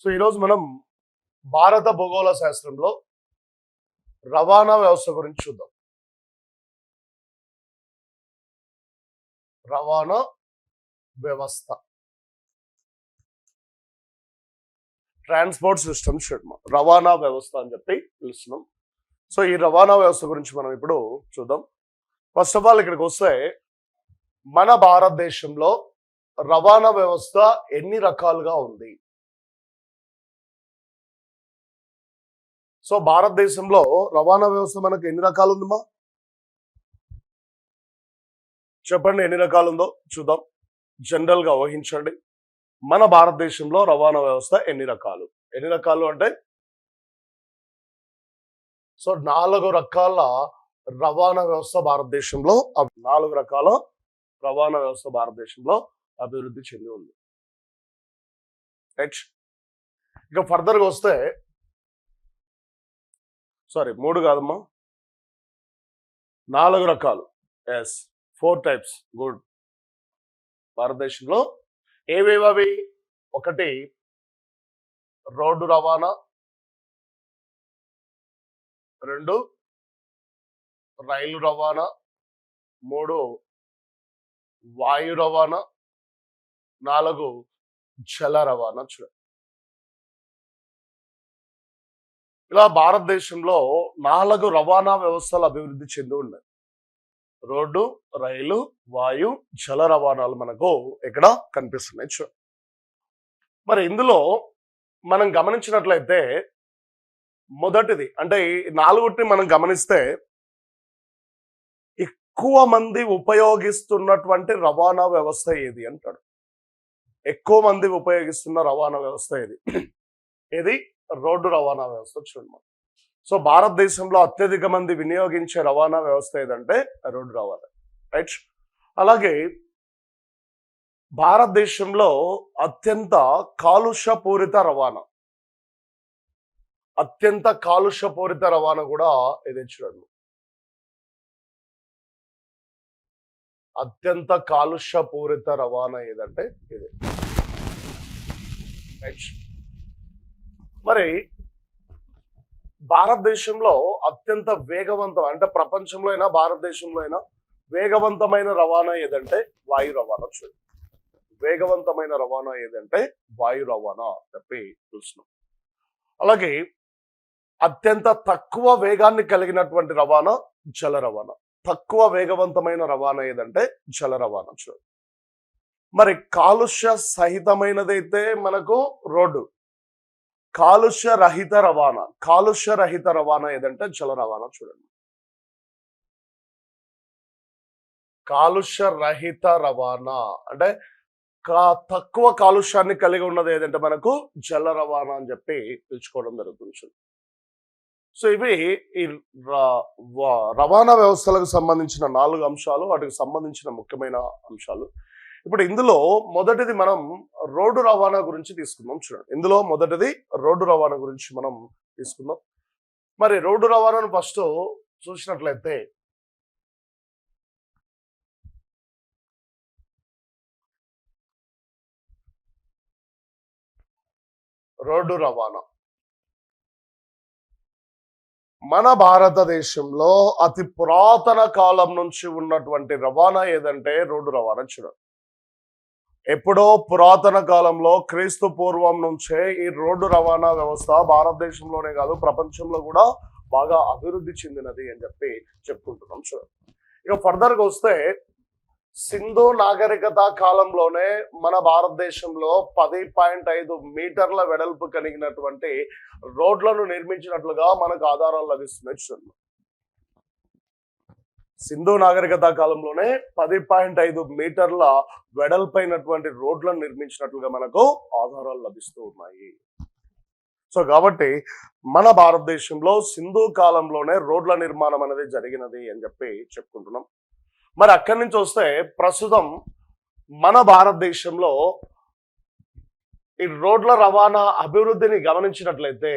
So ఈరోజు మనం భారత భూగోళ శాస్త్రంలో రవాణా వ్యవస్థ గురించి చూద్దాం. రవాణా వ్యవస్థ, ట్రాన్స్పోర్ట్ సిస్టమ్స్ రవాణా వ్యవస్థ అని చెప్పి పిలుస్తున్నాం. సో ఈ రవాణా వ్యవస్థ గురించి మనం ఇప్పుడు చూద్దాం. ఫస్ట్ ఆఫ్ ఆల్ ఇక్కడికి వస్తే మన భారతదేశంలో రవాణా వ్యవస్థ ఎన్ని రకాలుగా ఉంది? సో భారతదేశంలో రవాణా వ్యవస్థ మనకు ఎన్ని రకాలు ఉందమ్మా? చెప్పండి, ఎన్ని రకాలు ఉందో చూద్దాం. జనరల్ గా ఊహించండి, మన భారతదేశంలో రవాణా వ్యవస్థ ఎన్ని రకాలు అంటే సో 4 రకాల రవాణా వ్యవస్థ భారతదేశంలో 4 రకాల రవాణా వ్యవస్థ భారతదేశంలో అభివృద్ధి చెంది ఉంది. నెక్స్ట్ ఇక ఫర్దర్గా వస్తే 3 కాదమ్మా, 4 రకాలు. 4 టైప్స్. గుడ్. భారతదేశంలో ఏవేవి? 1 రోడ్డు రవాణా, 2 రైలు రవాణా, 3 వాయు రవాణా, 4 జల రవాణా. ఇలా భారతదేశంలో 4 రవాణా వ్యవస్థలు అభివృద్ధి చెంది ఉన్నాయి. రోడ్డు, రైలు, వాయు, జల రవాణాలు మనకు ఇక్కడ కనిపిస్తున్నాయి. మరి ఇందులో మనం గమనించినట్లయితే మొదటిది అంటే ఈ 4ని మనం గమనిస్తే ఎక్కువ మంది ఉపయోగిస్తున్నటువంటి రవాణా వ్యవస్థ ఏది అంటాడు. ఎక్కువ మంది ఉపయోగిస్తున్న రవాణా వ్యవస్థ ఏది? రోడ్డు రవాణా వ్యవస్థ. చూడండి, సో భారతదేశంలో అత్యధిక మంది వినియోగించే రవాణా వ్యవస్థ ఏదంటే రోడ్డు రవాణా. రైట్. అలాగే భారతదేశంలో అత్యంత కాలుష్యపూరిత రవాణా కూడా ఇదే. చూడండి, అత్యంత కాలుష్యపూరిత రవాణా ఏదంటే ఇదే. రైట్. మరి భారతదేశంలో అత్యంత వేగవంతం అంటే ప్రపంచంలో అయినా భారతదేశంలో అయినా వేగవంతమైన రవాణా ఏదంటే వాయు రవాణా. చూడండి, వేగవంతమైన రవాణా ఏదంటే వాయు రవాణా చెప్పి చూస్తున్నాం. అలాగే అత్యంత తక్కువ వేగాన్ని కలిగినటువంటి రవాణా జల రవాణా. తక్కువ వేగవంతమైన రవాణా ఏదంటే జల రవాణా. చూడండి, మరి కాలుష్య సహితమైనదైతే మనకు రోడ్డు, కాలుష్య రహిత రవాణా ఏదంటే జల రవాణా. చూడండి, కాలుష్య రహిత రవాణా అంటే తక్కువ కాలుష్యాన్ని కలిగి ఉన్నది ఏదంటే మనకు జల రవాణా అని చెప్పి పిలుచుకోవడం జరుగుతుంది. సో ఇవి ఈ రవాణా వ్యవస్థలకు సంబంధించిన 4 అంశాలు, వాటికి సంబంధించిన ముఖ్యమైన అంశాలు. ఇప్పుడు ఇందులో మొదటిది మనం రోడ్డు రవాణా గురించి తీసుకుందాం. చూడండి, ఇందులో మొదటిది రోడ్డు రవాణా గురించి మనం తీసుకుందాం. మరి రోడ్డు రవాణాను ఫస్ట్ చూసినట్లయితే రోడ్డు రవాణా మన భారతదేశంలో అతి పురాతన కాలం నుంచి ఉన్నటువంటి రవాణా ఏదంటే రోడ్డు రవాణా. చూడండి, ఎప్పుడో పురాతన కాలంలో క్రీస్తు పూర్వం నుంచే ఈ రోడ్డు రవాణా వ్యవస్థ భారతదేశంలోనే కాదు ప్రపంచంలో కూడా బాగా అభివృద్ధి చెందినది అని చెప్పి చెప్పుకుంటున్నాం. చూడండి, ఇక ఫర్దర్గా వస్తే సింధు నాగరికత కాలంలోనే మన భారతదేశంలో 10.5 మీటర్ల వెడల్పు కలిగినటువంటి రోడ్లను నిర్మించినట్లుగా మనకు ఆధారాలు లభిస్తున్నాయి. చూడండి, సింధు నాగరికత కాలంలోనే 10.5 మీటర్ల వెడల్పైనటువంటి రోడ్లను నిర్మించినట్లుగా మనకు ఆధారాలు లభిస్తూ ఉన్నాయి. సో కాబట్టి మన భారతదేశంలో సింధు కాలంలోనే రోడ్ల నిర్మాణం అనేది జరిగినది అని చెప్పి చెప్పుకుంటున్నాం. మరి అక్కడి నుంచి వస్తే ప్రస్తుతం మన భారతదేశంలో ఈ రోడ్ల రవాణా అభివృద్ధిని గమనించినట్లయితే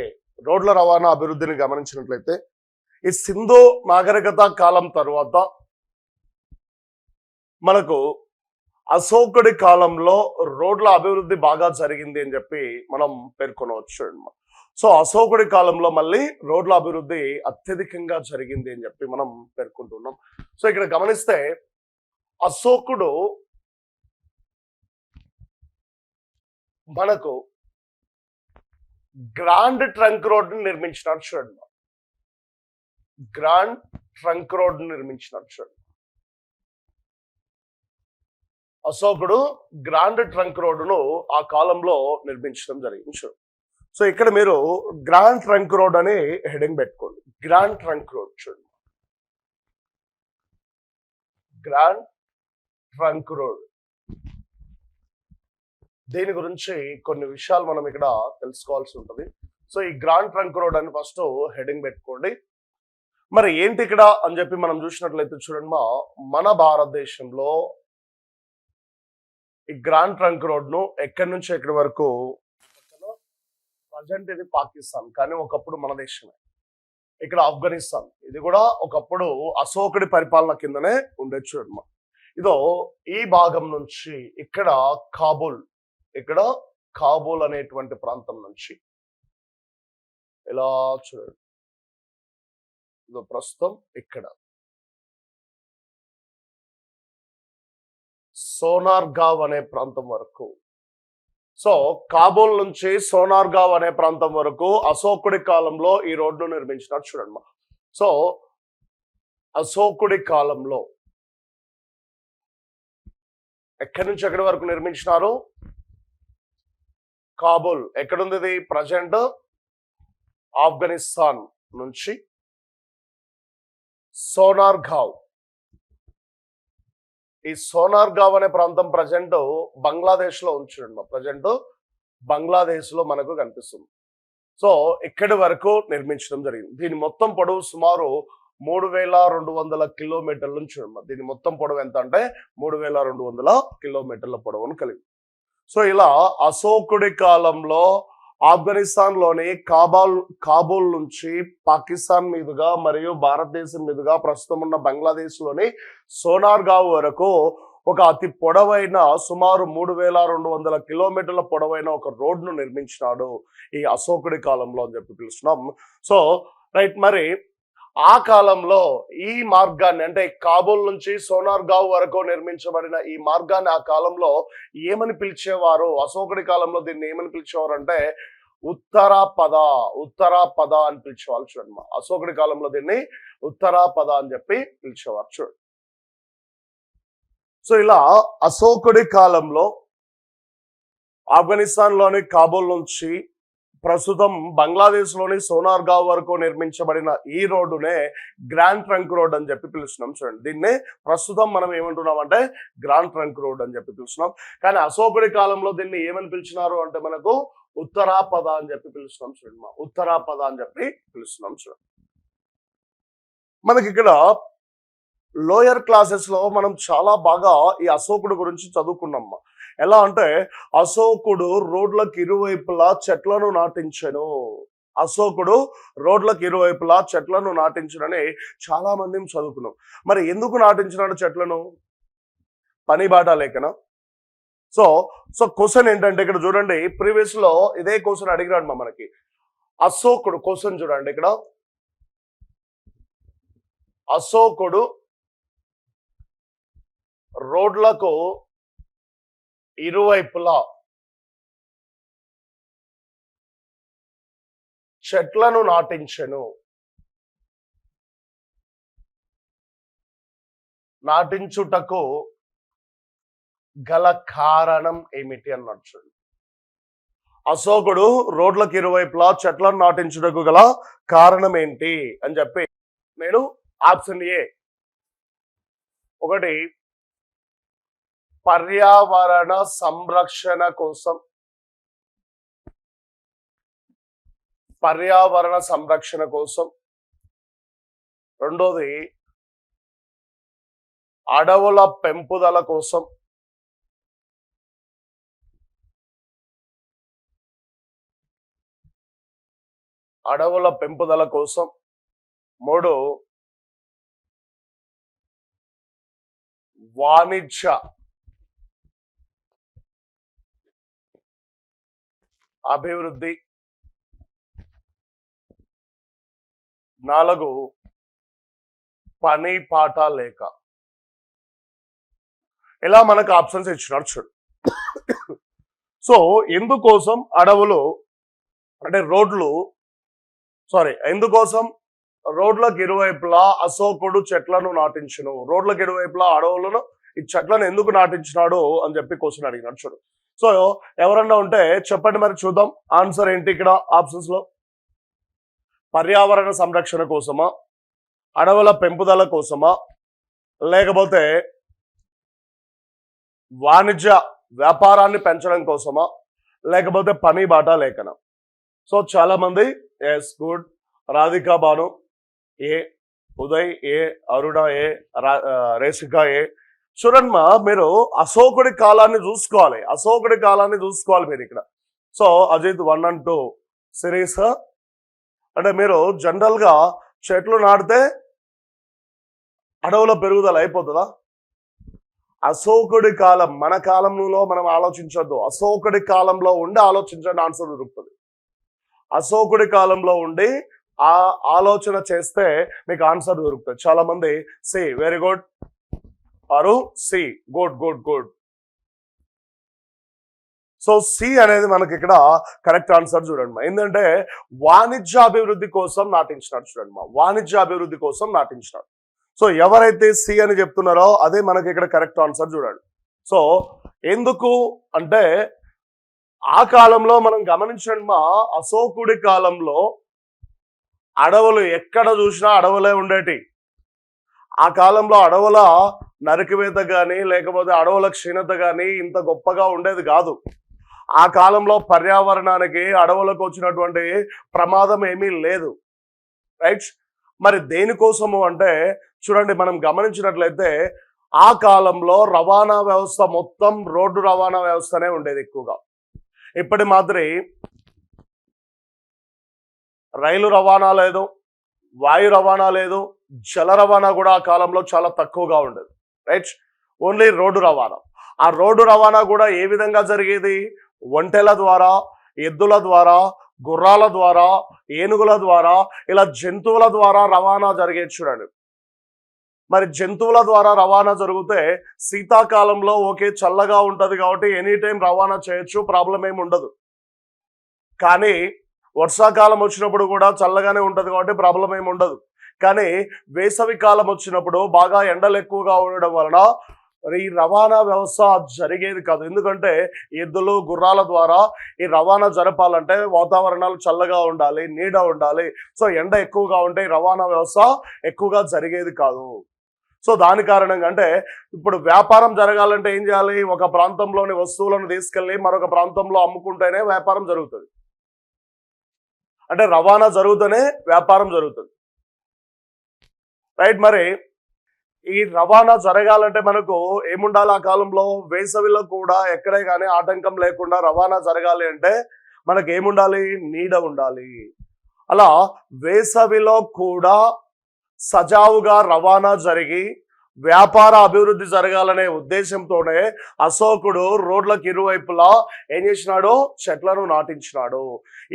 ఈ సింధు నాగరికత కాలం తరువాత మనకు అశోకుడి కాలంలో రోడ్ల అభివృద్ధి బాగా జరిగింది అని చెప్పి మనం పేర్కొనవచ్చు అన్నమాట. సో అశోకుడి కాలంలో మళ్ళీ రోడ్ల అభివృద్ధి అత్యధికంగా జరిగింది అని చెప్పి మనం పేర్కొంటున్నాం. సో ఇక్కడ గమనిస్తే అశోకుడు మనకు గ్రాండ్ ట్రంక్ రోడ్ నిర్మించినట్టు చూడండి. గ్రాండ్ ట్రంక్ రోడ్ నిర్మించినట్టు చూడండి. అశోకుడు గ్రాండ్ ట్రంక్ రోడ్డును ఆ కాలంలో నిర్మించడం జరిగింది. సో ఇక్కడ మీరు గ్రాండ్ ట్రంక్ రోడ్ అని హెడింగ్ పెట్టుకోండి. గ్రాండ్ ట్రంక్ రోడ్ చూడండి. గ్రాండ్ ట్రంక్ రోడ్, దీని గురించి కొన్ని విషయాలు మనం ఇక్కడ తెలుసుకోవాల్సి ఉంటుంది. సో ఈ గ్రాండ్ ట్రంక్ రోడ్ అని ఫస్ట్ హెడింగ్ పెట్టుకోండి. మరి ఏంటి ఇక్కడ అని చెప్పి మనం చూసినట్లయితే చూడండి, మన భారతదేశంలో ఈ గ్రాండ్ ట్రంక్ రోడ్ ను ఎక్కడి నుంచి ఎక్కడి వరకు, ప్రజెంట్ ఇది పాకిస్తాన్ కానీ ఒకప్పుడు మన దేశమే. ఇక్కడ ఆఫ్ఘనిస్తాన్, ఇది కూడా ఒకప్పుడు అశోకుడి పరిపాలన కిందనే ఉండేది చూడమ్మా. ఇదో ఈ భాగం నుంచి ఇక్కడ కాబూల్ అనేటువంటి ప్రాంతం నుంచి ఇలా చూడండి, ఇదో ప్రస్తుతం ఇక్కడ సోనార్గావ్ అనే ప్రాంతం వరకు. సో కాబూల్ నుంచి సోనార్గావ్ అనే ప్రాంతం వరకు అశోకుడి కాలంలో ఈ రోడ్డు నిర్మించినట్టు చూడండి. సో అశోకుడి కాలంలో ఎక్కడి నుంచి ఎక్కడి వరకు నిర్మించినారు? కాబూల్ ఎక్కడుంది? ఇది ప్రజెంట్ ఆఫ్ఘనిస్తాన్ నుంచి సోనార్గావ్. ఈ సోనార్గావ్ అనే ప్రాంతం ప్రజెంట్ బంగ్లాదేశ్ లో ఉంచండి. ప్రజెంట్ బంగ్లాదేశ్ లో మనకు కనిపిస్తుంది. సో ఇక్కడి వరకు నిర్మించడం జరిగింది. దీని మొత్తం పొడవు సుమారు 3200 కిలోమీటర్ల నుంచి ఉంది. దీని మొత్తం పొడవు ఎంత అంటే 3200 కిలోమీటర్ల పొడవును కలిగి. సో ఇలా అశోకుడి కాలంలో ఆఫ్ఘనిస్తాన్ లోని కాబూల్ నుంచి పాకిస్తాన్ మీదుగా మరియు భారతదేశం మీదుగా ప్రస్తుతం ఉన్న బంగ్లాదేశ్ లోని సోనార్గావ్ వరకు ఒక అతి పొడవైన సుమారు 3200 కిలోమీటర్ల పొడవైన ఒక రోడ్ను నిర్మించినాడు ఈ అశోకుడి కాలంలో అని చెప్పి పిలుస్తున్నాం. సో రైట్, మరి ఆ కాలంలో ఈ మార్గాన్ని అంటే కాబూల్ నుంచి సోనార్గావ్ వరకు నిర్మించబడిన ఈ మార్గాన్ని ఆ కాలంలో ఏమని పిలిచేవారు? అశోకుడి కాలంలో దీన్ని ఏమని పిలిచేవారు అంటే ఉత్తరాపద అని పిలిచేవాళ్ళు చూడండి. అశోకుడి కాలంలో దీన్ని ఉత్తరాపద అని చెప్పి పిలిచేవారు చూడండి. సో ఇలా అశోకుడి కాలంలో ఆఫ్ఘనిస్తాన్ లోని కాబూల్ నుంచి ప్రస్తుతం బంగ్లాదేశ్ లోని సోనార్గావ్ వరకు నిర్మించబడిన ఈ రోడ్డునే గ్రాండ్ ట్రంక్ రోడ్ అని చెప్పి పిలుస్తున్నాం చూడండి. దీన్నే ప్రస్తుతం మనం ఏమంటున్నాం అంటే గ్రాండ్ ట్రంక్ రోడ్ అని చెప్పి పిలుస్తున్నాం. కానీ అశోకుడి కాలంలో దీన్ని ఏమని పిలిచినారు అంటే మనకు ఉత్తరాపద అని చెప్పి పిలుస్తున్నాం చూడండి. ఉత్తరాపద అని చెప్పి పిలుస్తున్నాం చూడండి. మనకి ఇక్కడ లోయర్ క్లాసెస్ లో మనం చాలా బాగా ఈ అశోకుడు గురించి చదువుకున్నాం. ఎలా అంటే అశోకుడు రోడ్లకు ఇరువైపులా చెట్లను నాటించెను. అశోకుడు రోడ్లకు ఇరువైపులా చెట్లను నాటించునని చాలా మంది చదువుకున్నాం. మరి ఎందుకు నాటించినాడు చెట్లను? పని బాట లేకనా? సో క్వశ్చన్ ఏంటంటే ఇక్కడ చూడండి, ప్రీవియస్ లో ఇదే క్వశ్చన్ అడిగినాడు మనకి. అశోకుడు క్వశ్చన్ చూడండి, ఇక్కడ అశోకుడు రోడ్లకు ఇరువైపులా చెట్లను నాటించెను. నాటించుటకు గల కారణం ఏమిటి అన్నాడు చూడండి. అశోకుడు రోడ్లకు ఇరువైపులా చెట్లను నాటించుటకు గల కారణం ఏంటి అని చెప్పి నేను ఆప్షన్ ఏ, ఒకటి పర్యావరణ సంరక్షణ కోసం, రెండోది అడవుల పెంపుదల కోసం, మూడు వాణిజ్య అభివృద్ధి, 4 పని పాట లేక. ఇలా మనకు ఆప్షన్స్ ఇచ్చినాడు చూడు. సో ఎందుకోసం అడవులు అంటే ఎందుకోసం రోడ్లకు ఇరువైపులా అశోకుడు చెట్లను నాటించును, రోడ్లకు ఇరువైపులా అడవులను ఈ చెట్లను ఎందుకు నాటించినాడు అని చెప్పి క్వశ్చన్ అడిగినాడు చూడు. సో ఎవరన్నా ఉంటే చెప్పండి మరి చూద్దాం ఆన్సర్ ఏంటి ఇక్కడ ఆప్షన్స్ లో. పర్యావరణ సంరక్షణ కోసమా, అడవుల పెంపుదల కోసమా, లేకపోతే వాణిజ్య వ్యాపారాన్ని పెంచడం కోసమా, లేకపోతే పని బాట లేఖనం. సో చాలా మంది ఎస్ గుడ్, రాధికా బాను ఏ, ఉదయ్ ఏ, అరుణ ఏ, రేషిక ఏ. చూడమ్మా మీరు అశోకుడి కాలాన్ని చూసుకోవాలి మీరు ఇక్కడ. సో అజిత్ 1 and 2 సిరీస్ అంటే మీరు జనరల్ గా చెట్లు నాటితే అడవుల పెరుగుదల అయిపోతుందా? అశోకుడి కాలం, మన కాలంలో మనం ఆలోచించొద్దు, అశోకుడి కాలంలో ఉండి ఆలోచించండి, ఆన్సర్ దొరుకుతుంది. అశోకుడి కాలంలో ఉండి ఆ ఆలోచన చేస్తే మీకు ఆన్సర్ దొరుకుతుంది. చాలా మంది సి వెరీ గుడ్, ఆరు C good good good. So C అనేది మనకి ఇక్కడ కరెక్ట్ ఆన్సర్ చూడండి మా. ఏంటంటే వాణిజ్య అభివృద్ధి కోసం నాటించినాడు చూడండి మా, వాణిజ్య అభివృద్ధి కోసం నాటించినాడు. సో ఎవరైతే సి అని చెప్తున్నారో అదే మనకి ఇక్కడ కరెక్ట్ ఆన్సర్ చూడండి. సో ఎందుకు అంటే ఆ కాలంలో మనం గమనించండి మా, అశోకుడి కాలంలో అడవులు ఎక్కడ చూసినా అడవులే ఉండేటి. ఆ కాలంలో అడవుల నరికివేత కానీ లేకపోతే అడవుల క్షీణత కానీ ఇంత గొప్పగా ఉండేది కాదు. ఆ కాలంలో పర్యావరణానికి అడవులకు వచ్చినటువంటి ప్రమాదం ఏమీ లేదు, రైట్. మరి దేనికోసము అంటే చూడండి, మనం గమనించినట్లయితే ఆ కాలంలో రవాణా వ్యవస్థ మొత్తం రోడ్డు రవాణా వ్యవస్థనే ఉండేది ఎక్కువగా. ఇప్పటి మాదిరి రైలు రవాణా లేదు, వాయు రవాణా లేదు, జల రవాణా కూడా ఆ కాలంలో చాలా తక్కువగా ఉండేది, రైట్. ఓన్లీ రోడ్డు రవాణా. ఆ రోడ్డు రవాణా కూడా ఏ విధంగా జరిగేది? ఒంటెల ద్వారా, ఎద్దుల ద్వారా, గుర్రాల ద్వారా, ఏనుగుల ద్వారా, ఇలా జంతువుల ద్వారా రవాణా జరిగేది చూడండి. మరి జంతువుల ద్వారా రవాణా జరిగితే శీతాకాలంలో ఓకే చల్లగా ఉంటది కాబట్టి ఎనీ టైం రవాణా చేయొచ్చు, ప్రాబ్లం ఏమి ఉండదు. కానీ వర్షాకాలం వచ్చినప్పుడు కూడా చల్లగానే ఉంటది కాబట్టి ప్రాబ్లం ఏమి ఉండదు. కానీ వేసవి కాలం వచ్చినప్పుడు బాగా ఎండలు ఎక్కువగా ఉండడం వలన ఈ రవాణా వ్యవస్థ జరిగేది కాదు. ఎందుకంటే ఎద్దులు గుర్రాల ద్వారా ఈ రవాణా జరపాలంటే వాతావరణాలు చల్లగా ఉండాలి, నీడ ఉండాలి. సో ఎండ ఎక్కువగా ఉంటే ఈ రవాణా వ్యవస్థ ఎక్కువగా జరిగేది కాదు. సో దాని కారణంగా అంటే ఇప్పుడు వ్యాపారం జరగాలంటే ఏం చేయాలి? ఒక ప్రాంతంలోని వస్తువులను తీసుకెళ్లి మరొక ప్రాంతంలో అమ్ముకుంటేనే వ్యాపారం జరుగుతుంది. అంటే రవాణా జరుగుతూనే వ్యాపారం జరుగుతుంది, రైట్. మరి ఈ రవాణా జరగాలంటే మనకు ఏముండాలి? ఆ కాలంలో వేసవిలో కూడా ఎక్కడే కానీ ఆటంకం లేకుండా రవాణా జరగాలి అంటే మనకు ఏముండాలి? నీడ ఉండాలి. అలా వేసవిలో కూడా సజావుగా రవాణా జరిగి వ్యాపార అభివృద్ధి జరగాలనే ఉద్దేశంతోనే అశోకుడు రోడ్లకు ఇరువైపులా ఏం చేసినాడు? చెట్లను నాటించినాడు.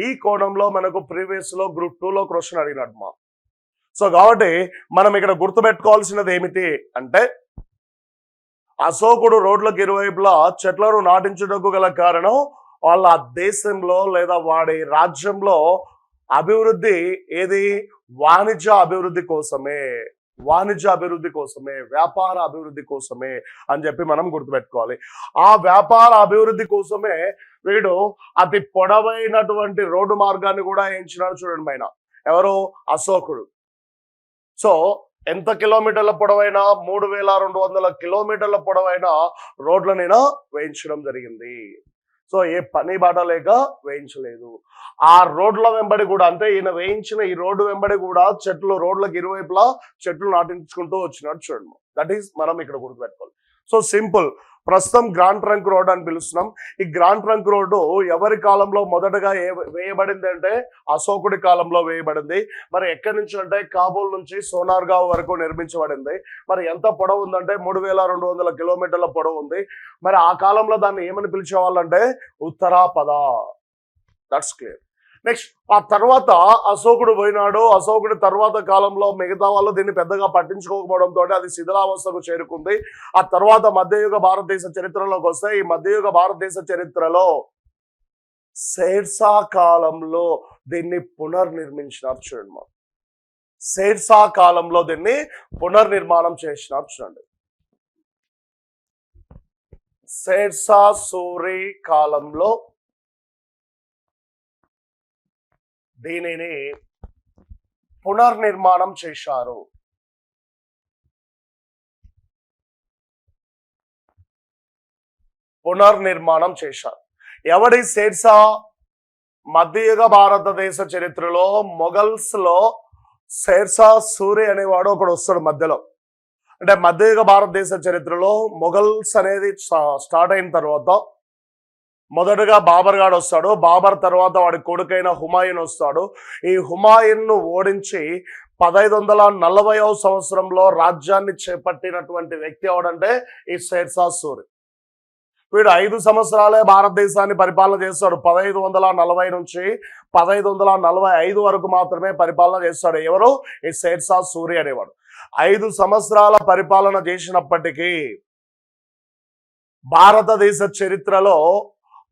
ఈ కోణంలో మనకు ప్రీవియస్ లో గ్రూప్ 2లో క్వశ్చన్ అడిగినట్టు మా. సో కాబట్టి మనం ఇక్కడ గుర్తుపెట్టుకోవాల్సినది ఏమిటి అంటే అశోకుడు రోడ్లకు ఇరువైపులా చెట్లను నాటించడానికి గల కారణం వాళ్ళ దేశంలో లేదా వాడి రాజ్యంలో అభివృద్ధి ఏది? వాణిజ్య అభివృద్ధి కోసమే, వ్యాపార అభివృద్ధి కోసమే అని చెప్పి మనం గుర్తుపెట్టుకోవాలి. ఆ వ్యాపార అభివృద్ధి కోసమే వీడు అతి పొడవైనటువంటి రోడ్డు మార్గాన్ని కూడా ఎంచినాడు చూడండి పైన. ఎవరు? అశోకుడు. సో ఎంత కిలోమీటర్ల పొడవైన 3200 కిలోమీటర్ల పొడవైన రోడ్లనైనా వేయించడం జరిగింది. సో ఏ పని బాట లేక వేయించలేదు. ఆ రోడ్ల వెంబడి కూడా అంటే ఈయన వేయించిన ఈ రోడ్డు వెంబడి కూడా చెట్లు, రోడ్లకు ఇరువైపులా చెట్లు నాటించుకుంటూ వచ్చినట్టు చూడండి. దట్ ఈస్ మనం ఇక్కడ గుర్తుపెట్టుకోవాలి. So simple. ప్రస్తుతం గ్రాండ్ ట్రంక్ రోడ్ అని పిలుస్తున్నాం. ఈ గ్రాండ్ ట్రంక్ రోడ్డు ఎవరి కాలంలో మొదటగా వేయబడింది అంటే అశోకుడి కాలంలో వేయబడింది. మరి ఎక్కడి నుంచి అంటే కాబూల్ నుంచి సోనార్గావ్ వరకు నిర్మించబడింది. మరి ఎంత పొడవు ఉందంటే 3200 కిలోమీటర్ల పొడవు ఉంది. మరి ఆ కాలంలో దాన్ని ఏమని పిలిచేవాళ్ళంటే ఉత్తరాపద. That's clear. నెక్స్ట్ ఆ తర్వాత అశోకుడు పోయినాడు. అశోకుడి తర్వాత కాలంలో మిగతా వాళ్ళు దీన్ని పెద్దగా పట్టించుకోకపోవడంతో అది శిథిలావస్థకు చేరుకుంది. ఆ తర్వాత మధ్యయుగ భారతదేశ చరిత్రలోకి వస్తే ఈ మధ్యయుగ భారతదేశ చరిత్రలో షేర్షా కాలంలో దీన్ని పునర్నిర్మించినారు. చూడండి, షేర్షా కాలంలో దీన్ని పునర్నిర్మాణం చేసినారు. చూడండి, షేర్షా సూరి కాలంలో దీనిని పునర్నిర్మాణం చేశారు. పునర్నిర్మాణం చేశారు. ఎవడి షేర్షా? మధ్యయుగ భారతదేశ చరిత్రలో మొఘల్స్ లో షేర్షా సూరి అనేవాడు ఒకడు వస్తాడు మధ్యలో. అంటే మధ్యయుగ భారతదేశ చరిత్రలో మొఘల్స్ అనేది స్టార్ట్ అయిన తర్వాత మొదటగా బాబర్ గాడు వస్తాడు. బాబర్ తర్వాత వాడి కొడుకైన హుమాయూన్ వస్తాడు. ఈ హుమాయూన్ను ఓడించి 1540వ సంవత్సరంలో రాజ్యాన్ని చేపట్టినటువంటి వ్యక్తి ఎవడంటే ఈ షేర్షా సూరి. వీడు 5 సంవత్సరాలే భారతదేశాన్ని పరిపాలన చేస్తాడు. 1540 నుంచి 1545 వరకు మాత్రమే పరిపాలన చేస్తాడు. ఎవరు? ఈ షేర్షా సూరి అనేవాడు. 5 సంవత్సరాల పరిపాలన చేసినప్పటికీ భారతదేశ చరిత్రలో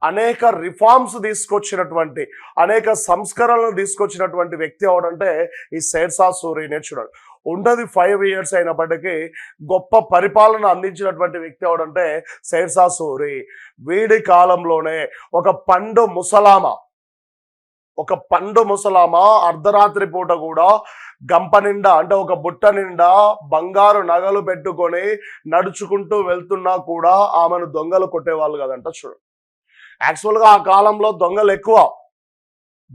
అనేక రిఫార్మ్స్ తీసుకొచ్చినటువంటి, అనేక సంస్కరణలు తీసుకొచ్చినటువంటి వ్యక్తి ఎవడంటే ఈ షేర్షా సూరినే. చూడండి, ఉన్నది 5 years అయినప్పటికీ గొప్ప పరిపాలన అందించినటువంటి వ్యక్తి ఎవడంటే షేర్షా సూరి. వీడి కాలంలోనే ఒక పండు ముసలామ అర్ధరాత్రి పూట కూడా గంప నిండా అంటే ఒక బుట్ట నిండా బంగారు నగలు పెట్టుకొని నడుచుకుంటూ వెళ్తున్నా కూడా ఆమెను దొంగలు కొట్టేవాళ్ళు కదంట. చూడండి, యాక్చువల్గా ఆ కాలంలో దొంగలు ఎక్కువ,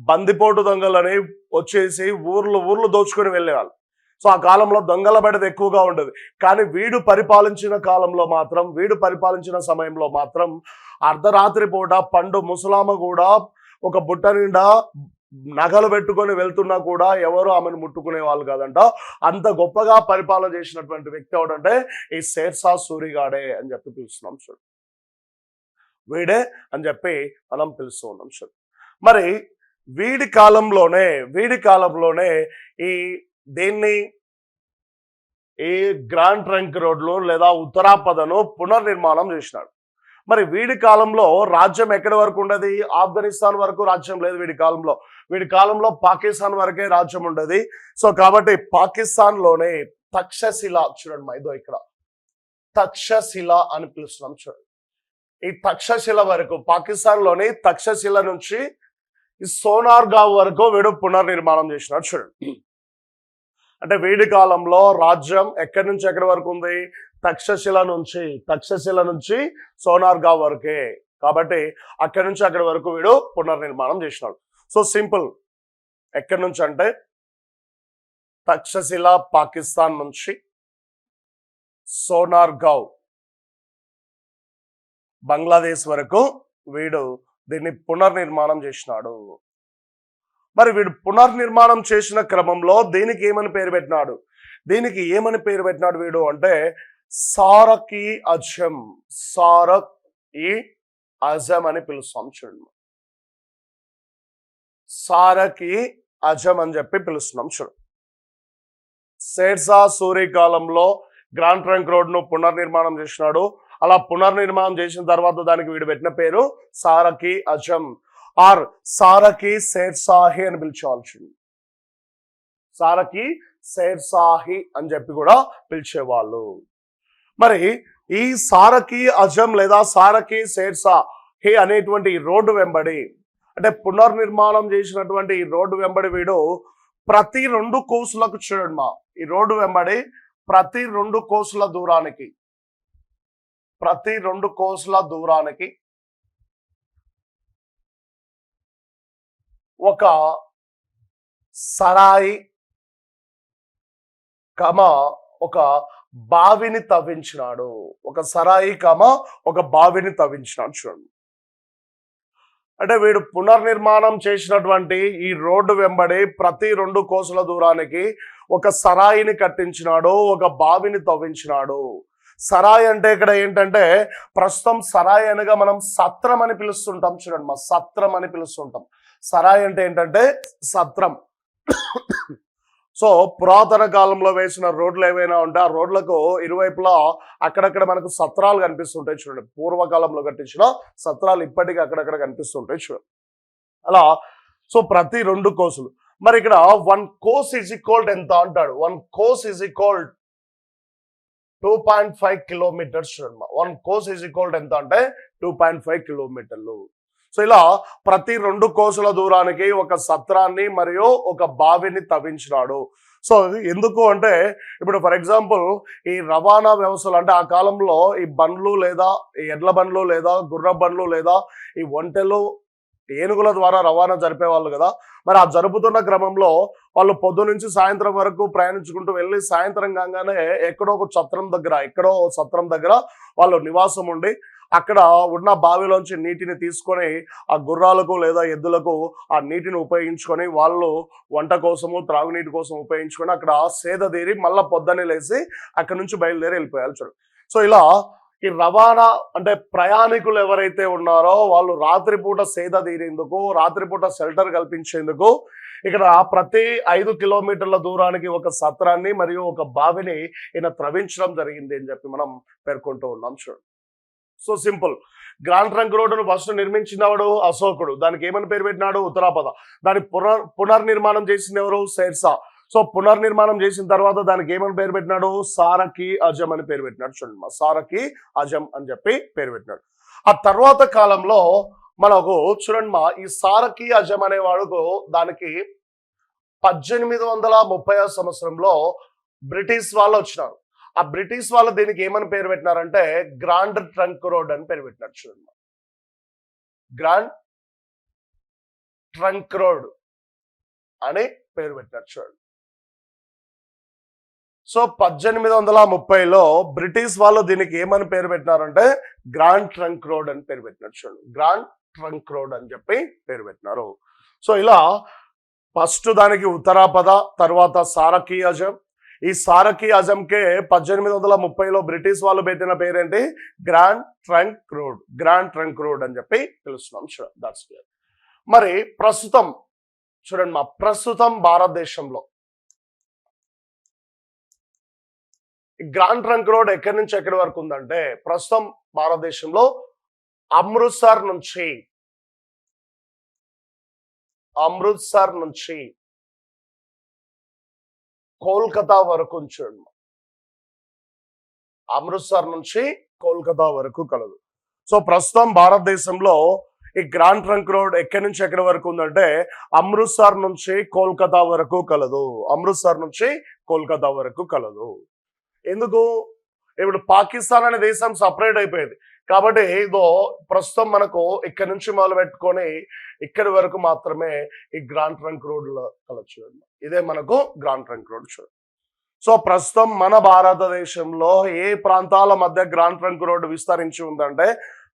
బందిపోటు దొంగలని వచ్చేసి ఊర్లు దోచుకొని వెళ్ళేవాళ్ళు. సో ఆ కాలంలో దొంగల బెడద ఎక్కువగా ఉండదు. కానీ వీడు పరిపాలించిన సమయంలో మాత్రం అర్ధరాత్రి పూట పండు ముసలామ కూడా ఒక బుట్ట నిండా నగలు పెట్టుకొని వెళ్తున్నా కూడా ఎవరు ఆమెను ముట్టుకునే వాళ్ళు కాదంట. అంత గొప్పగా పరిపాలన చేసినటువంటి వ్యక్తి ఎవడంటే ఈ షేర్షా సూరిగాడే అని చెప్పి పిలుస్తున్నాం. చూడు, వీడే అని చెప్పి మనం పిలుస్తూ ఉన్నాం. చూడు, మరి వీడి కాలంలోనే ఈ గ్రాండ్ ట్రంక్ రోడ్లు లేదా ఉత్తరాపదను పునర్నిర్మాణం చేసినాడు. మరి వీడి కాలంలో రాజ్యం ఎక్కడి వరకు ఉండదు? ఆఫ్ఘనిస్తాన్ వరకు రాజ్యం లేదు వీడి కాలంలో పాకిస్తాన్ వరకే రాజ్యం ఉండదు. సో కాబట్టి పాకిస్తాన్ లోనే తక్షశిల, చూడండి ఇదో ఇక్కడ తక్షశిల అని పిలుస్తున్నాం. చూడండి, ఈ తక్షశిల వరకు పాకిస్తాన్ లోని తక్షశిల నుంచి ఈ సోనార్గావ్ వరకు వీడు పునర్నిర్మాణం చేసినాడు. చూడండి, అంటే వీడి కాలంలో రాజ్యం ఎక్కడి నుంచి ఎక్కడి వరకు ఉంది? తక్షశిల నుంచి సోనార్గావ్ వరకే. కాబట్టి అక్కడి నుంచి అక్కడి వరకు వీడు పునర్నిర్మాణం చేసినాడు. సో సింపుల్, ఎక్కడి నుంచి అంటే తక్షశిల పాకిస్తాన్ నుంచి సోనార్గావ్ బంగ్లాదేశ్ వరకు వీడు దీన్ని పునర్నిర్మాణం చేసినాడు. మరి వీడు పునర్నిర్మాణం చేసిన క్రమంలో దీనికి ఏమని పేరు పెట్టినాడు వీడు అంటే సారక్-ఇ-అజం అని పిలుస్తాం. చూడండి, సారక్-ఇ-అజం అని చెప్పి పిలుస్తున్నాం. చూడండి, షేర్షా సూరి కాలంలో గ్రాండ్ ట్రంక్ రోడ్ ను పునర్నిర్మాణం చేసినాడు. అలా పునర్నిర్మాణం చేసిన తర్వాత దానికి వీడు పెట్టిన పేరు సారక్-ఇ-అజం ఆర్ సారక్-ఇ-షేర్షాహి అని పిలిచేవాళ్ళు. సారక్-ఇ-షేర్షాహి అని చెప్పి కూడా పిలిచేవాళ్ళు. మరి ఈ సారక్-ఇ-అజం లేదా సారక్-ఇ-షేర్షాహి అనేటువంటి ఈ రోడ్డు వెంబడి, అంటే పునర్నిర్మాణం చేసినటువంటి ఈ రోడ్డు వెంబడి వీడు ప్రతి 2 కోసులకు, చూడండి ఈ రోడ్డు వెంబడి ప్రతి 2 కోసుల దూరానికి ఒక సరాయి ఒక బావిని తవ్వించినాడు. చూడండి, అంటే వీడు పునర్నిర్మాణం చేసినటువంటి ఈ రోడ్డు వెంబడి ప్రతి 2 కోసుల దూరానికి ఒక సరాయిని కట్టించినాడు, ఒక బావిని తవ్వించినాడు. సరాయి అంటే ఇక్కడ ఏంటంటే ప్రస్తుతం సరాయి అనగా మనం సత్రం అని పిలుస్తుంటాం. చూడండి, సత్రం అని పిలుస్తుంటాం. సరాయ్ అంటే ఏంటంటే సత్రం. సో పురాతన కాలంలో వేసిన రోడ్లు ఏవైనా ఉంటే ఆ రోడ్లకు ఇరువైపులా అక్కడక్కడ మనకు సత్రాలు కనిపిస్తుంటాయి చూడండి. పూర్వకాలంలో కట్టించిన సత్రాలు ఇప్పటికీ అక్కడక్కడ కనిపిస్తుంటాయి చూడండి. అలా సో ప్రతి 2 కోసులు. మరి ఇక్కడ 1 కోస్ ఈజ్ ఈక్వల్ ఎంత అంటాడు. 1 కోస్ ఈజ్ ఈక్వల్ 2.5 కిలోమీటర్స్ చూడండి. 1 కోస్ ఈజ్ ఈక్వల్ ఎంత అంటే 2.5 కిలోమీటర్లు. సో ఇలా ప్రతి 2 కోసుల దూరానికి ఒక సత్రాన్ని మరియు ఒక బావిని తవ్వించినాడు. సో ఎందుకు అంటే ఇప్పుడు ఫర్ ఎగ్జాంపుల్ ఈ రవాణా వ్యవస్థలు అంటే ఆ కాలంలో ఈ బండ్లు లేదా ఎడ్ల బండ్లు లేదా గుర్ర బండ్లు లేదా ఈ ఒంటెలు ఏనుగుల ద్వారా రవాణా జరిపేవాళ్ళు కదా. మరి ఆ జరుపుతున్న క్రమంలో వాళ్ళు పొద్దు నుంచి సాయంత్రం వరకు ప్రయాణించుకుంటూ వెళ్ళి సాయంత్రం కాగానే ఎక్కడో సత్రం దగ్గర వాళ్ళు నివాసం ఉండి అక్కడ ఉన్న బావిలోంచి నీటిని తీసుకొని ఆ గుర్రాలకు లేదా ఎద్దులకు ఆ నీటిని ఉపయోగించుకొని వాళ్ళు వంట కోసము త్రాగునీటి కోసం ఉపయోగించుకొని అక్కడ సేద తీరి మళ్ళా పొద్దున్నే లేచి అక్కడ నుంచి బయలుదేరి వెళ్ళిపోయారు చూడు. సో ఇలా ఈ రవాణా అంటే ప్రయాణికులు ఎవరైతే ఉన్నారో వాళ్ళు రాత్రిపూట సేద తీరేందుకు రాత్రిపూట షెల్టర్ కల్పించేందుకు ఇక్కడ ప్రతి 5 కిలోమీటర్ల దూరానికి ఒక సత్రాన్ని మరియు ఒక బావిని ఈయన త్రవించడం జరిగింది అని చెప్పి మనం పేర్కొంటూ ఉన్నాం చూడండి. So simple. గ్రాండ్ ట్రంక్ రోడ్డును ఫస్ట్ నిర్మించినవాడు అశోకుడు. దానికి ఏమని పేరు పెట్టినాడు ఉత్తరాపద. దాని పునర్నిర్మాణం చేసింది ఎవరు షేర్షా. సో పునర్నిర్మాణం చేసిన తర్వాత దానికి ఏమని పేరు పెట్టినాడు సారకి అజం అని పేరు పెట్టినాడు చూడండి. సారకి అజం అని చెప్పి పేరు పెట్టినాడు. ఆ తర్వాత కాలంలో మనకు చూడండి ఈ సారకి అజం అనేవాడు దానికి 1830 సంవత్సరంలో బ్రిటిష్ వాళ్ళు వచ్చినారు. ఆ బ్రిటిష్ వాళ్ళు దీనికి ఏమని పేరు పెట్టినారంటే గ్రాండ్ ట్రంక్ రోడ్ అని పేరు పెట్టినారు చూడండి. గ్రాండ్ ట్రంక్ రోడ్ అని పేరు పెట్టినారు చూడండి. సో 1830లో బ్రిటిష్ వాళ్ళు దీనికి ఏమని పేరు పెట్టినారంటే గ్రాండ్ ట్రంక్ రోడ్ అని పేరు పెట్టినారు చూడండి. గ్రాండ్ ట్రంక్ రోడ్ అని చెప్పి పేరు పెట్టినారు. సో ఇలా ఫస్ట్ దానికి ఉత్తరాపద, తర్వాత సారకి అజం. ఈ సారకి అజంకే 1830లో బ్రిటిష్ వాళ్ళు పెట్టిన పేరేంటి grand trunk road. Grand trunk road అని చెప్పి పిలుస్తున్నాం చూడండి. That's clear. మరి ప్రస్తుతం చూడండి ప్రస్తుతం భారతదేశంలో గ్రాండ్ ట్రంక్ రోడ్ ఎక్కడి నుంచి ఎక్కడి వరకు ఉందంటే ప్రస్తుతం భారతదేశంలో అమృత్సర్ నుంచి కోల్కతా వరకు చూడండి. అమృత్సర్ నుంచి కోల్కతా వరకు కలదు. సో ప్రస్తుతం భారతదేశంలో ఈ గ్రాండ్ ట్రంక్ రోడ్ ఎక్కడి నుంచి ఎక్కడి వరకు ఉందంటే అమృత్సర్ నుంచి కోల్కతా వరకు కలదు. అమృత్సర్ నుంచి కోల్కతా వరకు కలదు. ఎందుకు ఇప్పుడు పాకిస్తాన్ అనే దేశం సపరేట్ అయిపోయింది కాబట్టి ఇదో ప్రస్తుతం మనకు ఇక్కడి నుంచి మొదలు పెట్టుకొని ఇక్కడి వరకు మాత్రమే ఈ గ్రాండ్ ట్రంక్ రోడ్ కలవచ్చు. ఇదే మనకు గ్రాండ్ ట్రంక్ రోడ్ చూడండి. సో ప్రస్తుతం మన భారతదేశంలో ఏ ప్రాంతాల మధ్య గ్రాండ్ ట్రంక్ రోడ్డు విస్తరించి ఉందంటే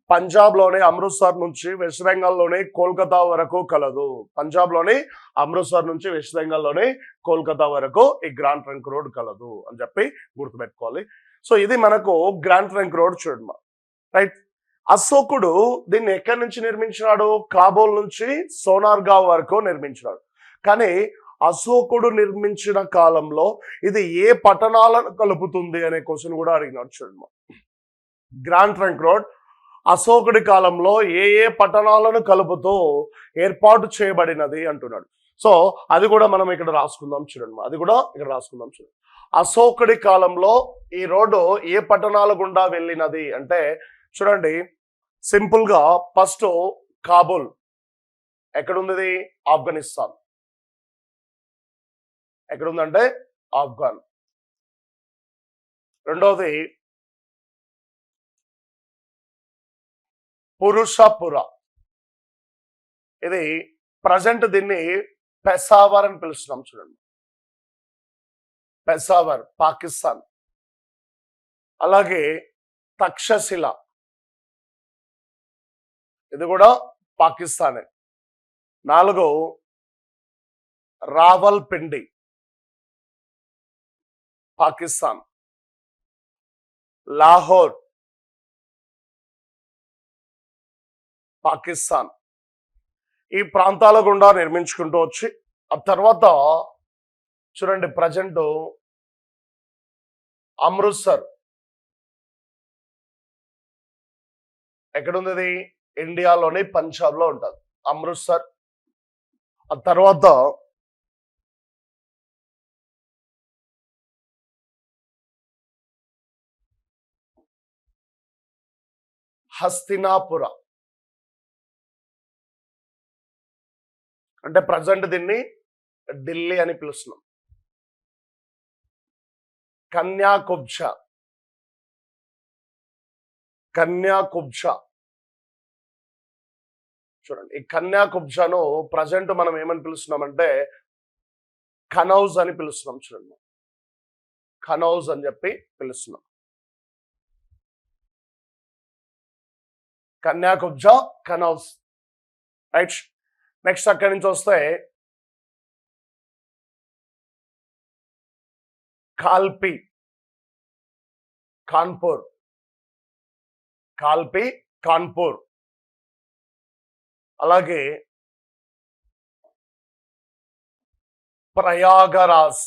పంజాబ్లోని అమృత్సర్ నుంచి వెస్ట్ బెంగాల్లోని కోల్కతా వరకు కలదు. పంజాబ్లోని అమృత్సర్ నుంచి వెస్ట్ బెంగాల్లోని కోల్కతా వరకు ఈ గ్రాండ్ ట్రంక్ రోడ్ కలదు అని చెప్పి గుర్తుపెట్టుకోవాలి. సో ఇది మనకు గ్రాండ్ ట్రంక్ రోడ్ చూడమ్మా. రైట్. అశోకుడు దీన్ని ఎక్కడి నుంచి నిర్మించినాడు కాబూల్ నుంచి సోనార్గావ్ వరకు నిర్మించినాడు. కానీ అశోకుడు నిర్మించిన కాలంలో ఇది ఏ పట్టణాలను కలుపుతుంది అనే క్వశ్చన్ కూడా అడిగినాడు చూడమ్మా. గ్రాండ్ ట్రంక్ రోడ్ అశోకుడి కాలంలో ఏ ఏ పట్టణాలను కలుపుతూ ఏర్పాటు చేయబడినది అంటున్నాడు. సో అది కూడా మనం ఇక్కడ రాసుకుందాం చూడండి. అది కూడా ఇక్కడ రాసుకుందాం చూడండి. అశోకుడి కాలంలో ఈ రోడ్డు ఏ పట్టణాల గుండా వెళ్ళినది అంటే చూడండి సింపుల్ గా ఫస్ట్ కాబూల్ ఎక్కడుంది ఆఫ్ఘనిస్తాన్. ఎక్కడుందంటే ఆఫ్ఘన్. రెండవది పురుషపుర. ఇది ప్రజెంట్ దీన్ని పెషావర్ అని పిలుస్తున్నాం చూడండి. పెషావర్ పాకిస్తాన్. అలాగే తక్షశిల ఇది కూడా పాకిస్తానే. 4 రావల్పిండి పాకిస్తాన్. లాహోర్ పాకిస్తాన్. ఈ ప్రాంతాల గుండా నిర్మించుకుంటూ వచ్చి ఆ తర్వాత చూడండి ప్రజెంట్ అమృత్సర్ ఎక్కడుంది? ఇండియాలోని పంజాబ్ లో ఉంటుంది అమృత్సర్. ఆ తర్వాత హస్తినాపుర, అంటే ప్రజెంట్ దీన్ని ఢిల్లీ అని పిలుస్తున్నాం. కన్యాకుబ్జ, చూడండి ఈ కన్యాకుబ్జను ప్రజెంట్ మనం ఏమని పిలుస్తున్నామంటే కనౌజ్ అని పిలుస్తున్నాం. చూడండి కనౌజ్ అని చెప్పి పిలుస్తున్నాం. కన్యాకుబ్జ, కనౌజ్, రైట్. నెక్స్ట్ అక్కడి నుంచి వస్తే కాల్పి, కాన్పూర్, అలాగే ప్రయాగరాజ్,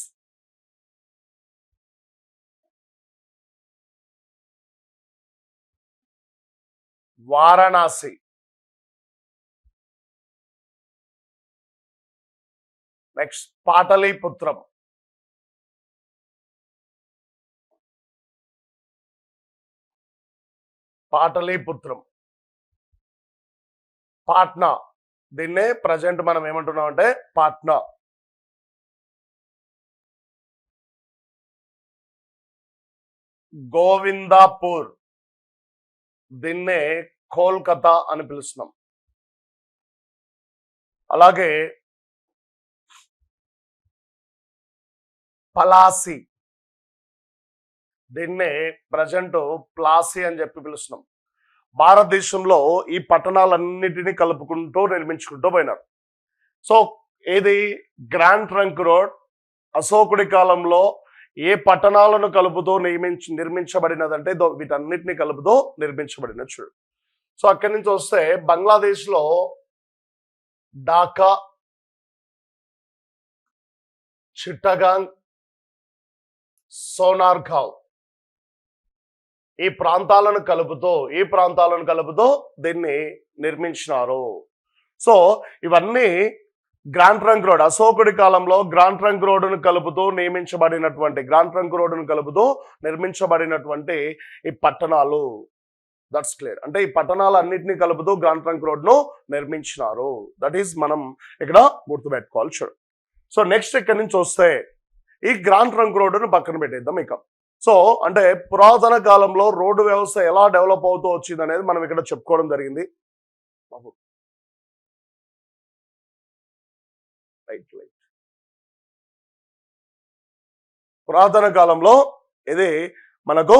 వారణాసి, నెక్స్ట్ పాటలీపుత్రం, పాట్నా, దీన్నే ప్రజెంట్ మనం ఏమంటున్నాం అంటే పాట్నా, గోవిందాపూర్, దీన్నే కోల్కతా అని పిలుస్తున్నాం. అలాగే పలాసి, దీన్నే ప్రజెంట్ ప్లాసీ అని చెప్పి పిలుస్తున్నాం. భారతదేశంలో ఈ పట్టణాలన్నిటినీ కలుపుకుంటూ నిర్మించుకుంటూ పోయినారు. సో ఏది గ్రాండ్ ట్రంక్ రోడ్ అశోకుడి కాలంలో ఏ పట్టణాలను కలుపుతూ నిర్మించబడినదంటే వీటన్నిటిని కలుపుతూ నిర్మించబడిన చూడు. సో అక్కడి నుంచి వస్తే బంగ్లాదేశ్ లో ఢాకా, చిట్టగాంగ్, సోనార్గావ్ ఈ ప్రాంతాలను కలుపుతూ దీన్ని నిర్మించినారు. సో ఇవన్నీ గ్రాండ్ ట్రంక్ రోడ్ అశోకుడి కాలంలో గ్రాండ్ ట్రంక్ రోడ్డును కలుపుతూ నిర్మించబడినటువంటి ఈ పట్టణాలు. That's clear. అంటే ఈ పట్టణాలన్నింటినీ కలుపుతూ గ్రాండ్ ట్రంక్ రోడ్ను నిర్మించినారు. దట్ ఈస్ మనం ఇక్కడ గుర్తుపెట్టుకోవాలి చూడు. సో నెక్స్ట్ ఇక్కడి నుంచి వస్తే ఈ గ్రాండ్ ట్రంక్ రోడ్డును పక్కన పెట్టేద్దాం. ఇక సో అంటే పురాతన కాలంలో రోడ్డు వ్యవస్థ ఎలా డెవలప్ అవుతూ వచ్చింది అనేది మనం ఇక్కడ చెప్పుకోవడం జరిగింది. పురాతన కాలంలో ఇది మనకు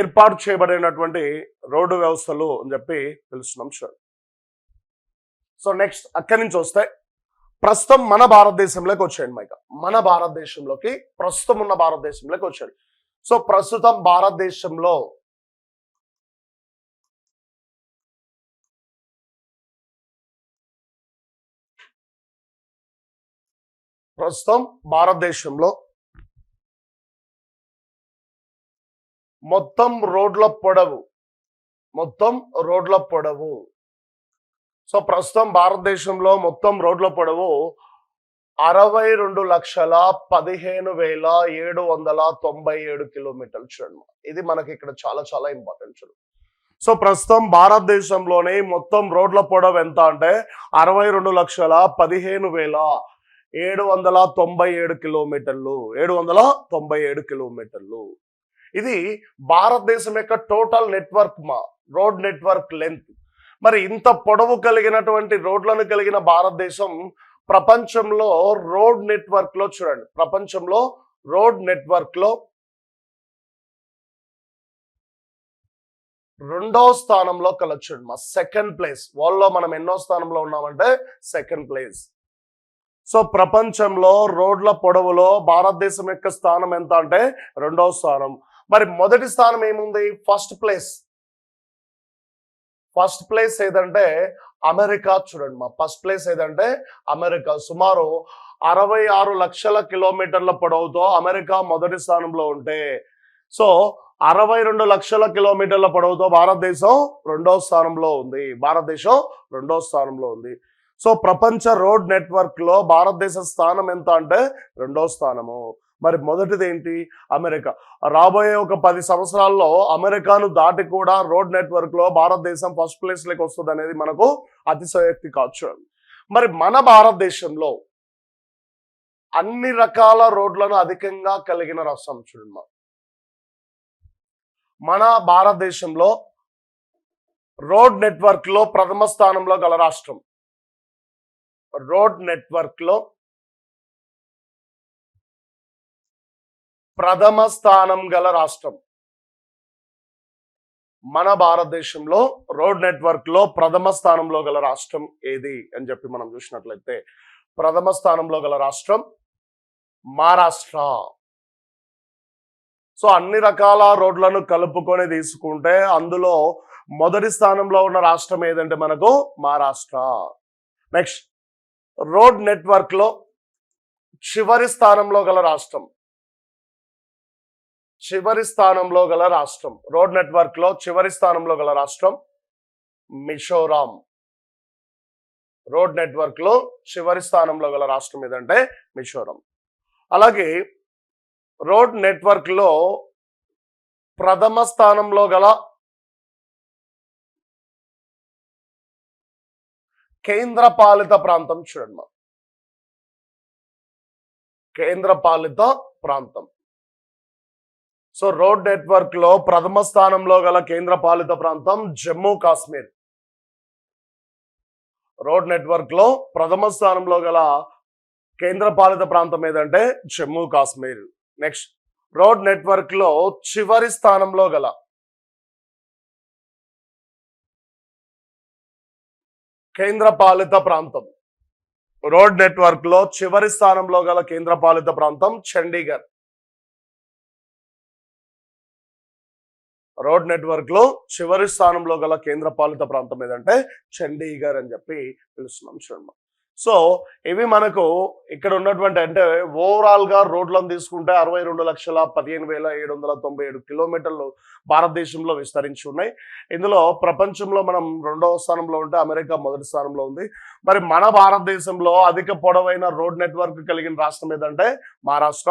ఏర్పాటు చేయబడినటువంటి రోడ్డు వ్యవస్థలు అని చెప్పి తెలుస్తున్నాం సార్. సో నెక్స్ట్ అక్కడి నుంచి వస్తే ప్రస్తుతం మన భారతదేశంలోకి వచ్చాయండి. మైక మన భారతదేశంలోకి ప్రస్తుతం ఉన్న భారతదేశంలోకి వచ్చాడు. సో ప్రస్తుతం భారతదేశంలో మొత్తం రోడ్ల పొడవు సో ప్రస్తుతం భారతదేశంలో మొత్తం రోడ్ల పొడవు 62,15,797 కిలోమీటర్లు చూడండి. ఇది మనకి ఇక్కడ చాలా చాలా ఇంపార్టెంట్ చూడండి. సో ప్రస్తుతం భారతదేశంలోని మొత్తం రోడ్ల పొడవు ఎంత అంటే 62,15,797 కిలోమీటర్లు. 797 కిలోమీటర్లు. ఇది భారతదేశం యొక్క total network road network length. మరి ఇంత పొడవు కలిగినటువంటి రోడ్లను కలిగిన భారతదేశం ప్రపంచంలో రోడ్ నెట్వర్క్ లో చూడండి, ప్రపంచంలో రోడ్ నెట్వర్క్ లో 2వ స్థానంలో కలొచ్చండి. మా సెకండ్ ప్లేస్. వరల్డ్లో మనం ఎన్నో స్థానంలో ఉన్నామంటే సెకండ్ ప్లేస్. సో ప్రపంచంలో రోడ్ల పొడవులో భారతదేశం యొక్క స్థానం ఎంత అంటే 2వ స్థానం. మరి మొదటి స్థానం ఏముంది? ఫస్ట్ ప్లేస్ ఫస్ట్ ప్లేస్ ఏదంటే అమెరికా. చూడండి మా ఫస్ట్ ప్లేస్ ఏదంటే అమెరికా. సుమారు 66 లక్షల కిలోమీటర్ల పొడవుతో అమెరికా మొదటి స్థానంలో ఉంటే, సో 62 లక్షల కిలోమీటర్ల పొడవుతో భారతదేశం రెండో స్థానంలో ఉంది. సో ప్రపంచ రోడ్ నెట్వర్క్ లో భారతదేశ స్థానం ఎంత అంటే రెండో స్థానము. మరి మొదటిది ఏంటి? అమెరికా. రాబోయే ఒక 10 సంవత్సరాల్లో అమెరికాను దాటి కూడా రోడ్ నెట్వర్క్ లో భారతదేశం ఫస్ట్ ప్లేస్ లోకి వస్తుంది అనేది మనకు అతిశయోక్తి కావచ్చు. మరి మన భారతదేశంలో అన్ని రకాల రోడ్లను అధికంగా కలిగిన రాష్ట్రం. చూడండి మన భారతదేశంలో రోడ్ నెట్వర్క్ లో ప్రథమ స్థానంలో గల రాష్ట్రం. రోడ్ నెట్వర్క్ లో ప్రథమ స్థానం గల రాష్ట్రం. మన భారతదేశంలో రోడ్ నెట్వర్క్ లో ప్రథమ స్థానంలో గల రాష్ట్రం ఏది అని చెప్పి మనం చూసినట్లయితే, ప్రథమ స్థానంలో గల రాష్ట్రం మహారాష్ట్ర. సో అన్ని రకాల రోడ్లను కలుపుకొని తీసుకుంటే అందులో మొదటి స్థానంలో ఉన్న రాష్ట్రం ఏదంటే మనకు మహారాష్ట్ర. నెక్స్ట్, రోడ్ నెట్వర్క్ లో చివరి స్థానంలో గల రాష్ట్రం. రోడ్ నెట్వర్క్ లో చివరి స్థానంలో గల రాష్ట్రం మిజోరాం. రోడ్ నెట్వర్క్ లో చివరి స్థానంలో గల రాష్ట్రం ఏదంటే మిజోరాం. అలాగే రోడ్ నెట్వర్క్ లో ప్రథమ స్థానంలో గల కేంద్రపాలిత ప్రాంతం. చూడండి, కేంద్రపాలిత ప్రాంతం. సో రోడ్ నెట్వర్క్ లో ప్రథమ స్థానంలో గల కేంద్రపాలిత ప్రాంతం జమ్మూ కాశ్మీర్. రోడ్ నెట్వర్క్ లో ప్రథమ స్థానంలో గల కేంద్రపాలిత ప్రాంతం ఏదంటే Jammu Kashmir. Next, road network లో చివరి స్థానంలో గల కేంద్రపాలిత ప్రాంతం. రోడ్ నెట్వర్క్ లో చివరి స్థానంలో గల కేంద్రపాలిత ప్రాంతం చండీగఢ్. రోడ్ నెట్వర్క్ లో చివరి స్థానంలో గల కేంద్రపాలిత ప్రాంతం ఏదంటే చండీగఢ్ అని చెప్పి పిలుస్తున్నాం. చూడండి, సో ఇవి మనకు ఇక్కడ ఉన్నటువంటి, అంటే ఓవరాల్ గా రోడ్లను తీసుకుంటే 62,15,797 కిలోమీటర్లు భారతదేశంలో విస్తరించి ఉన్నాయి. ఇందులో ప్రపంచంలో మనం రెండవ స్థానంలో ఉంటే అమెరికా మొదటి స్థానంలో ఉంది. మరి మన భారతదేశంలో అధిక పొడవైన రోడ్ నెట్వర్క్ కలిగిన రాష్ట్రం ఏదంటే మహారాష్ట్ర.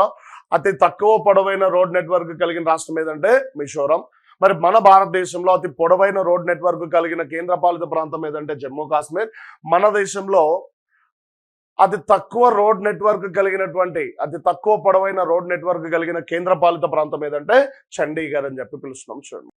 అతి తక్కువ పొడవైన రోడ్ నెట్వర్క్ కలిగిన రాష్ట్రం ఏదంటే మిజోరాం. మరి మన భారతదేశంలో అతి పొడవైన రోడ్ నెట్వర్క్ కలిగిన కేంద్రపాలిత ప్రాంతం ఏదంటే జమ్మూ కాశ్మీర్. మన దేశంలో అతి తక్కువ పొడవైన రోడ్ నెట్వర్క్ కలిగిన కేంద్రపాలిత ప్రాంతం ఏదంటే చండీగఢ్ అని చెప్పి పిలుస్తున్నాం. చూడండి.